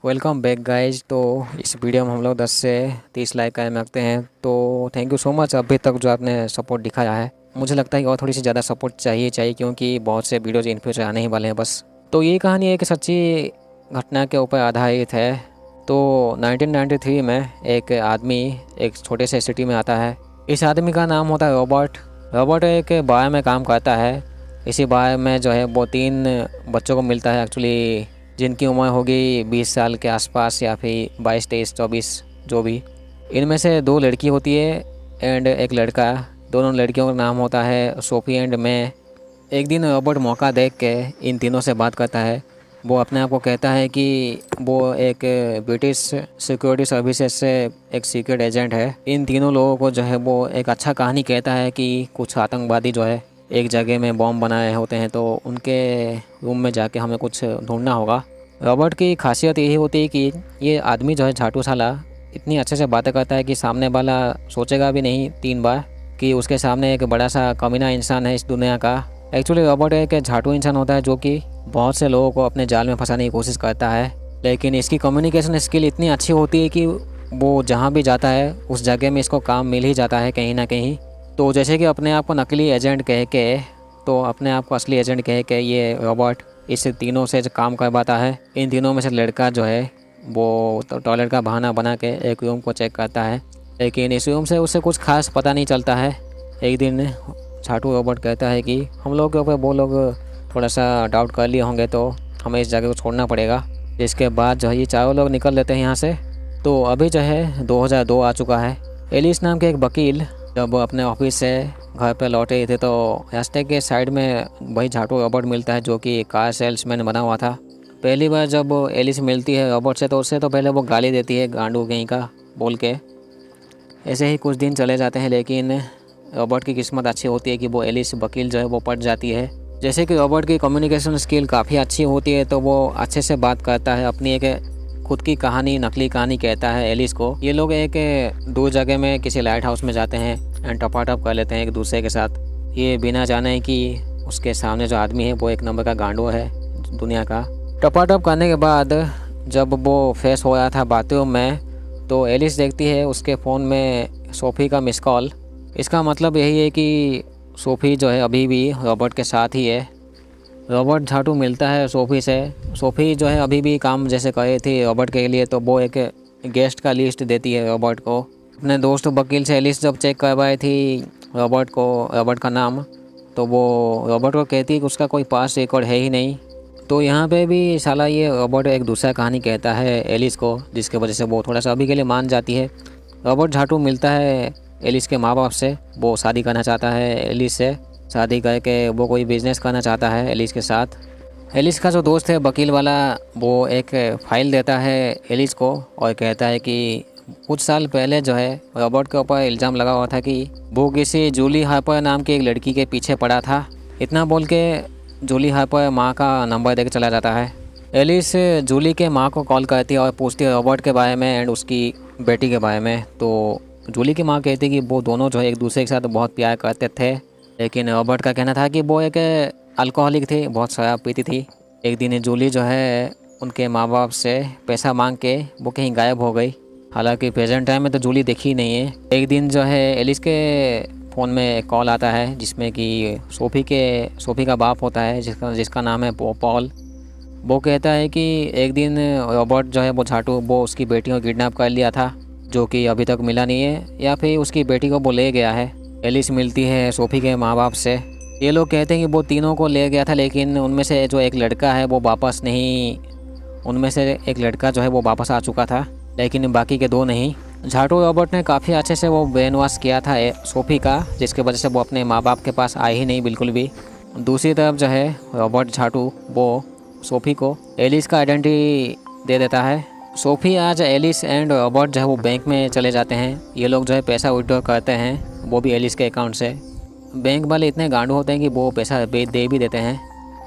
Welcome back guys. तो इस video में हम लोग 10 से 30 लाइक कायम रखते हैं। तो थैंक यू सो मच अभी तक जो आपने सपोर्ट दिखाया है। मुझे लगता है कि और थोड़ी सी ज़्यादा सपोर्ट चाहिए क्योंकि बहुत से वीडियोज इन फ्यूचर आने ही वाले हैं बस। तो ये कहानी एक सच्ची घटना के ऊपर आधारित है। तो 1993 में एक आदमी एक छोटे से सिटी में आता है। इस आदमी का नाम होता है रॉबर्ट। रॉबर्ट एक बार में काम करता है। इसी बार में जो है वो 3 बच्चों को मिलता है एक्चुअली, जिनकी उम्र होगी 20 साल के आसपास या फिर 22, 23, 24 जो भी। इनमें से 2 लड़की होती है एंड एक लड़का। दोनों लड़कियों का नाम होता है सोफ़ी एंड मैं। एक दिन रॉबर्ट मौका देख के इन तीनों से बात करता है। वो अपने आप को कहता है कि वो एक ब्रिटिश सिक्योरिटी सर्विसेज से एक सीक्रेट एजेंट है। इन तीनों लोगों को जो है वो एक अच्छा कहानी कहता है कि कुछ आतंकवादी जो है एक जगह में बॉम्ब बनाए होते हैं, तो उनके रूम में जाके हमें कुछ ढूंढना होगा। रॉबर्ट की खासियत यही होती है कि ये आदमी जो है झाटू साला इतनी अच्छे से बातें करता है कि सामने वाला सोचेगा भी नहीं 3 बार कि उसके सामने एक बड़ा सा कमीना इंसान है इस दुनिया का। एक्चुअली रॉबर्ट एक झाटू इंसान होता है जो कि बहुत से लोगों को अपने जाल में फंसाने की कोशिश करता है, लेकिन इसकी कम्युनिकेशन स्किल इतनी अच्छी होती है कि वो जहाँ भी जाता है उस जगह में इसको काम मिल ही जाता है कहीं ना कहीं। तो जैसे कि अपने आप को नकली एजेंट कह के, तो अपने आप को असली एजेंट कह के ये रॉबर्ट इस तीनों से काम करवाता है। इन तीनों में से लड़का जो है वो तो टॉयलेट का बहाना बना के एक रूम को चेक करता है, लेकिन इस रूम से उसे कुछ खास पता नहीं चलता है। एक दिन झाटू रॉबर्ट कहता है कि हम लोग के ऊपर वो लोग थोड़ा सा डाउट कर लिए होंगे, तो हमें इस जगह को छोड़ना पड़ेगा। जिसके बाद जो है ये चारों लोग निकल लेते हैं यहाँ से। तो अभी जो है 2002 आ चुका है। एलिस नाम के एक वकील जब वो अपने ऑफिस से घर पे लौटे थे तो रास्ते के साइड में वही झाटू रॉबर्ट मिलता है जो कि कार सेल्समैन बना हुआ था। पहली बार जब एलिस मिलती है रॉबर्ट से तो उससे तो पहले वो गाली देती है गांडू कहीं का बोल के। ऐसे ही कुछ दिन चले जाते हैं, लेकिन रॉबर्ट की किस्मत अच्छी होती है कि वो एलिस वकील जो है वो पट जाती है। जैसे कि रॉबर्ट की कम्युनिकेशन स्किल काफ़ी अच्छी होती है तो वो अच्छे से बात करता है, अपनी एक खुद की कहानी नकली कहानी कहता है एलिस को। ये लोग एक दूर जगह में किसी लाइट हाउस में जाते हैं एंड टपाटप कर लेते हैं एक दूसरे के साथ, ये बिना जाने कि उसके सामने जो आदमी है वो एक नंबर का गांडू है दुनिया का। टपाटप करने के बाद जब वो फ्रेश हो रहा था बाथरूम में तो एलिस देखती है उसके फ़ोन में सोफ़ी का मिस कॉल। इसका मतलब यही है कि सोफ़ी जो है अभी भी रॉबर्ट के साथ ही है। रॉबर्ट झाटू मिलता है सोफ़ी से। सोफ़ी जो है अभी भी काम जैसे कर रही थी रॉबर्ट के लिए, तो वो एक गेस्ट का लिस्ट देती है रॉबर्ट को। अपने दोस्त वकील से लिस्ट जब चेक करवाई थी रॉबर्ट का नाम, तो वो रॉबर्ट को कहती है कि उसका कोई पास रिकॉर्ड है ही नहीं। तो यहाँ पे भी साला ये रॉबर्ट एक दूसरा कहानी कहता है एलिस को, जिसके वजह से वो थोड़ा सा अभी के लिए मान जाती है। रॉबर्ट झाटू मिलता है एलिस के माँ बाप से। वो शादी करना चाहता है एलिस से। शादी करके वो कोई बिज़नेस करना चाहता है एलिस के साथ। एलिस का जो दोस्त है वकील वाला, वो एक फ़ाइल देता है एलिस को और कहता है कि कुछ साल पहले जो है रॉबर्ट के ऊपर इल्ज़ाम लगा हुआ था कि वो किसी जूली हार्पर नाम की एक लड़की के पीछे पड़ा था। इतना बोल के जूली हार्पर माँ का नंबर देकर चला जाता है। एलिस जूली के माँ को कॉल करती है और पूछती है रॉबर्ट के बारे में एंड उसकी बेटी के बारे में। तो जूली की माँ कहती है कि वो दोनों जो है एक दूसरे के साथ बहुत प्यार करते थे, लेकिन रॉबर्ट का कहना था कि वो एक अल्कोहलिक थी, बहुत शराब पीती थी। एक दिन जूली जो है उनके माँ बाप से पैसा मांग के वो कहीं गायब हो गई। हालांकि प्रेजेंट टाइम में तो जूली देखी नहीं है। एक दिन जो है एलिस के फ़ोन में एक कॉल आता है जिसमें कि सोफ़ी का बाप होता है जिसका नाम है पॉल। वो कहता है कि एक दिन रॉबर्ट जो है वो झाटू वो उसकी बेटी को किडनैप कर लिया था, जो कि अभी तक मिला नहीं है, या फिर उसकी बेटी को वो ले गया है। एलिस मिलती है सोफ़ी के माँ बाप से। ये लोग कहते हैं कि वो तीनों को ले गया था, लेकिन उनमें से जो एक लड़का है वो वापस नहीं, उनमें से एक लड़का जो है वो वापस आ चुका था, लेकिन बाकी के 2 नहीं। झाटू रॉबर्ट ने काफ़ी अच्छे से वो ब्रेन वॉश किया था सोफ़ी का, जिसके वजह से वो अपने माँ बाप के पास आए ही नहीं बिल्कुल भी। दूसरी तरफ जो है रॉबर्ट झाटू वो सोफ़ी को एलिस का आइडेंटिटी दे देता है। सोफ़ी आज एलिस एंड रॉबर्ट जो है वो बैंक में चले जाते हैं। ये लोग जो है पैसा विड्रॉ करते हैं, वो भी एलिस के अकाउंट से। बैंक वाले इतने गांडू होते हैं कि वो पैसा दे भी देते हैं।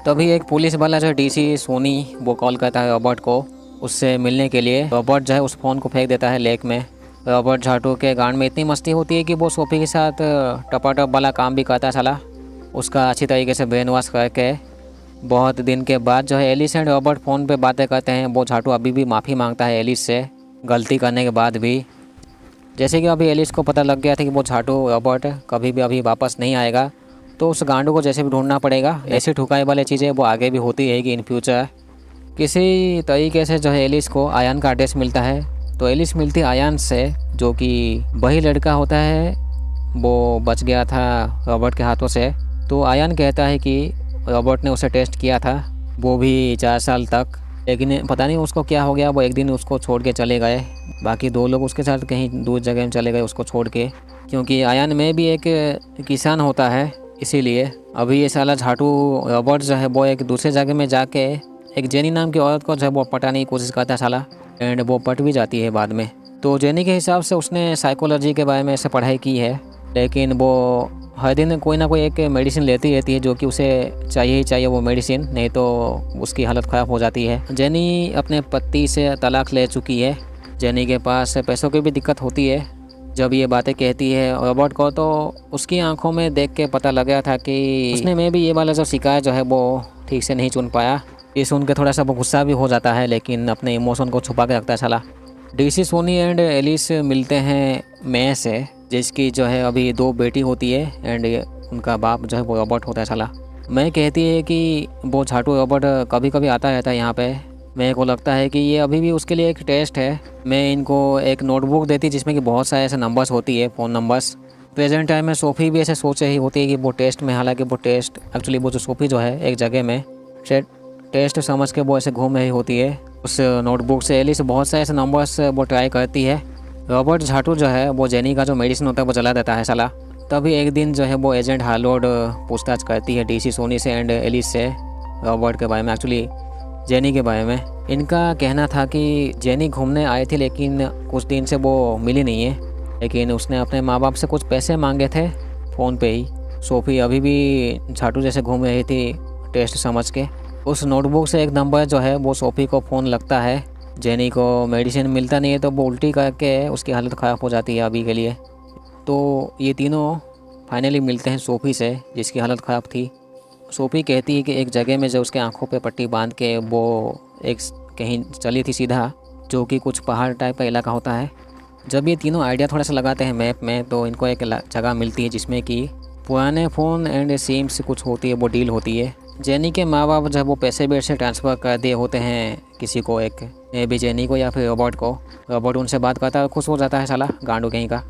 तभी एक पुलिस वाला जो है डीसी सोनी वो कॉल करता है रॉबर्ट को उससे मिलने के लिए। रॉबर्ट जो है उस फ़ोन को फेंक देता है लेक में। रॉबर्ट झाटू के गांड में इतनी मस्ती होती है कि वो सोफ़ी के साथ टपाटप वाला काम भी करता है साला। उसका अच्छी तरीके से ब्रेन वॉश करके बहुत दिन के बाद जो है एलिस एंड रॉबर्ट फ़ोन पे बातें करते हैं। वो झाटू अभी भी माफ़ी मांगता है एलिस से गलती करने के बाद भी। जैसे कि अभी एलिस को पता लग गया था कि वो झाटू रॉबर्ट कभी भी अभी वापस नहीं आएगा, तो उस गांडू को जैसे भी ढूंढना पड़ेगा। ऐसी ठुकाई वाली चीज़ें वो आगे भी होती रहेगी इन फ्यूचर। किसी तरीके से जो है एलिस को आयान का एड्रेस मिलता है। तो एलिस मिलती है आयान से, जो कि वही लड़का होता है वो बच गया था रॉबर्ट के हाथों से। तो आयान कहता है कि रॉबर्ट ने उसे टेस्ट किया था, वो भी 4 साल तक, लेकिन पता नहीं उसको क्या हो गया, वो एक दिन उसको छोड़ के चले गए। बाकी 2 लोग उसके साथ कहीं दूर जगह में चले गए उसको छोड़ के, क्योंकि आयान में भी एक किसान होता है, इसीलिए। अभी ये साला झाटू रॉबर्ट जो है वो एक दूसरे जगह में जाके एक जेनी नाम की औरत को जो है वो पटाने की कोशिश करता है साला, एंड वो पट भी जाती है बाद में। तो जेनी के हिसाब से उसने साइकोलॉजी के बारे में ऐसे पढ़ाई की है, लेकिन वो हर दिन कोई ना कोई एक मेडिसिन लेती रहती है, जो कि उसे चाहिए ही चाहिए वो मेडिसिन, नहीं तो उसकी हालत ख़राब हो जाती है। जेनी अपने पति से तलाक ले चुकी है। जेनी के पास पैसों की भी दिक्कत होती है। जब ये बातें कहती है रॉबर्ट को, तो उसकी आंखों में देख के पता लग गया था कि उसने में भी ये वाला जो शिकायत जो है वो ठीक से नहीं चुन पाया। ये सुन के थोड़ा सा वो गुस्सा भी हो जाता है, लेकिन अपने इमोशन को छुपा के रखता है साला। डीसी सोनी एंड एलिस मिलते हैं मैं से, जिसकी जो है अभी 2 बेटी होती है, एंड उनका बाप जो है वो रॉबर्ट होता है साला। मैं कहती है कि वो झाटू रॉबर्ट कभी कभी आता रहता है यहाँ पे। मेरे को लगता है कि ये अभी भी उसके लिए एक टेस्ट है। मैं इनको एक नोटबुक देती जिसमें कि बहुत सारे ऐसे नंबर्स होती है, फ़ोन नंबर्स। प्रेजेंट टाइम में सोफ़ी भी ऐसे सोच रही होती है कि वो टेस्ट में, हालांकि वो टेस्ट एक्चुअली वो जो सोफ़ी जो है एक जगह में टेस्ट समझ के वो ऐसे घूम रही होती है। उस नोटबुक से एलिस बहुत सारे ऐसे नंबर्स वो ट्राई करती है। रॉबर्ट झाटू जो है वो जेनी का जो मेडिसिन होता है वो जला देता है साला। तभी एक दिन जो है वो एजेंट हार्लोड पूछताछ करती है डीसी सोनी से एंड एलिस से रॉबर्ट के बारे में, एक्चुअली जेनी के बारे में। इनका कहना था कि जेनी घूमने आई थी, लेकिन कुछ दिन से वो मिली नहीं है, लेकिन उसने अपने माँ बाप से कुछ पैसे मांगे थे फ़ोन पे ही। सोफ़ी अभी भी झाटू जैसे घूम रही थी टेस्ट समझ के। उस नोटबुक से एक नंबर जो है वो सोफ़ी को फ़ोन लगता है। जेनी को मेडिसिन मिलता नहीं है, तो वो उल्टी करके उसकी हालत ख़राब हो जाती है अभी के लिए। तो ये तीनों फाइनली मिलते हैं सोफ़ी से, जिसकी हालत ख़राब थी। सोफ़ी कहती है कि एक जगह में जो उसके आंखों पे पट्टी बांध के वो एक कहीं चली थी सीधा, जो कि कुछ पहाड़ टाइप का इलाका होता है। जब ये तीनों आइडिया थोड़ा सा लगाते हैं मैप में, तो इनको एक जगह मिलती है जिसमें कि पुराने फ़ोन एंड सिम्स कुछ होती है, वो डील होती है। जेनी के माँ बाप जब वो पैसे भी से ट्रांसफ़र कर दिए होते हैं किसी को, एक मे भी जेनी को या फिर रॉबर्ट को। रॉबर्ट उनसे बात करता है, खुश हो जाता है साला गांडू कहीं का।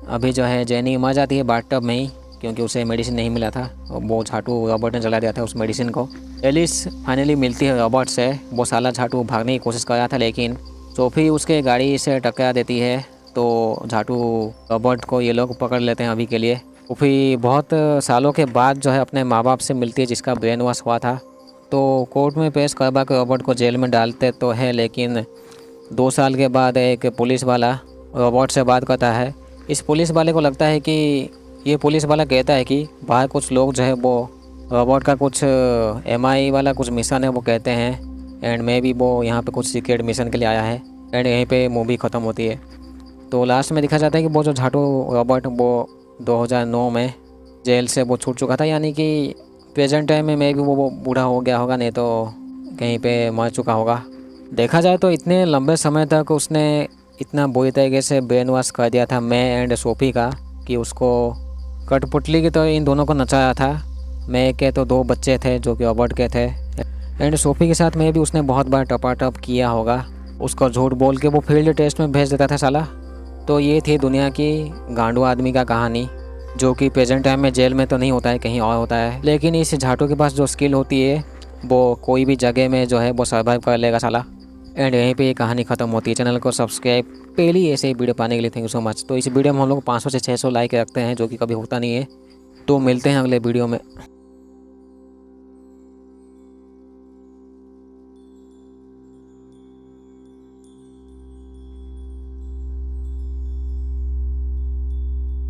अभी जो है जेनी मर जाती है बाथटब में ही, क्योंकि उसे मेडिसिन नहीं मिला था, वो झाटू रॉबर्ट ने जला दिया था उस मेडिसिन को। एलिस फाइनली मिलती है रॉबर्ट से। वो साला झाटू भागने की कोशिश कर रहा था, लेकिन सोफ़ी उसके गाड़ी से टकरा देती है, तो झाटू रॉबर्ट को ये लोग पकड़ लेते हैं अभी के लिए। सोफ़ी बहुत सालों के बाद जो है अपने माँ बाप से मिलती है, जिसका ब्रेन वॉश हुआ था। तो कोर्ट में पेश करवा कर रॉबर्ट को जेल में डालते तो है, लेकिन 2 साल के बाद एक पुलिस वाला रॉबर्ट से बात करता है। इस पुलिस वाले को लगता है कि ये पुलिस वाला कहता है कि बाहर कुछ लोग जो है वो रॉबर्ट का कुछ MI वाला कुछ मिशन है वो कहते हैं, एंड मे भी वो यहाँ पे कुछ सीक्रेट मिशन के लिए आया है। एंड यहीं पे मूवी ख़त्म होती है। तो लास्ट में दिखा जाता है कि वो जो झाटू रॉबर्ट वो 2009 में जेल से वो छूट चुका था, यानी कि प्रेजेंट टाइम में मे भी वो बूढ़ा हो गया होगा, नहीं तो कहीं पे मर चुका होगा। देखा जाए तो इतने लंबे समय तक उसने इतना बुरी तरीके से ब्रेन वॉश कर दिया था मैं एंड सोफ़ी का, कि उसको कठपुतली की तरह इन दोनों को नचाया था। मैं के तो 2 बच्चे थे जो कि रॉबर्ट के थे, एंड सोफ़ी के साथ में भी उसने बहुत बार टपाटप किया होगा। उसको झूठ बोल के वो फील्ड टेस्ट में भेज देता था साला। तो ये थी दुनिया की गांडू आदमी का कहानी, जो कि प्रेजेंट टाइम में जेल में तो नहीं होता है, कहीं और होता है। लेकिन इस झाटू के पास जो स्किल होती है वो कोई भी जगह में जो है वो सर्वाइव कर लेगा साला। एंड यहीं पे ये कहानी ख़त्म होती है। चैनल को सब्सक्राइब पहली ऐसे ही वीडियो पाने के लिए थैंक यू सो मच। तो इस वीडियो में हम लोग 500 से 600 लाइक रखते हैं, जो कि कभी होता नहीं है। तो मिलते हैं अगले वीडियो में।